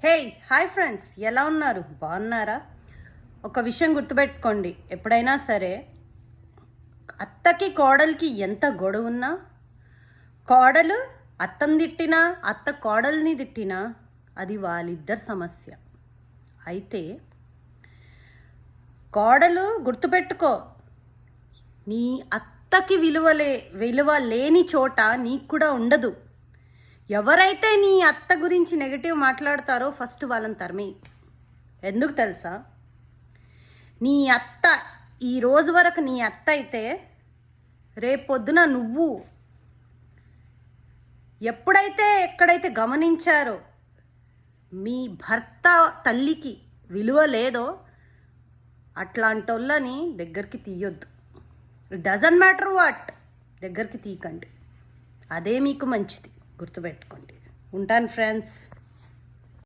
Hey hi friends, ఎలా ఉన్నారు? బాగున్నారా? ఒక విషయం గుర్తుపెట్టుకోండి, ఎప్పుడైనా సరే అత్తకి కోడలికి ఎంత గొడవ ఉన్నా, కోడలు అత్తని తిట్టినా అత్త కోడల్ని తిట్టినా అది వాళ్ళిద్దరి సమస్య. అయితే కోడలు గుర్తుపెట్టుకో, నీ అత్తకి విలువ లేని చోట నీకు కూడా ఉండదు. ఎవరైతే నీ అత్త గురించి నెగటివ్ మాట్లాడతారో ఫస్ట్ వాళ్ళని తరిమి. ఎందుకు తెలుసా? నీ అత్త ఈ రోజు వరకు నీ అత్త అయితే రేపొద్దున నువ్వు ఎక్కడైతే గమనించారో మీ భర్త తల్లికి విలువ లేదో అట్లాంటి వాళ్ళని దగ్గరికి తీయొద్దు. ఇట్ డజంట్ మ్యాటర్ వాట్, దగ్గరికి తీయకండి. అదే మీకు మంచిది, గుర్తుపెట్టుకోండి. ఉంటాను ఫ్రెండ్స్.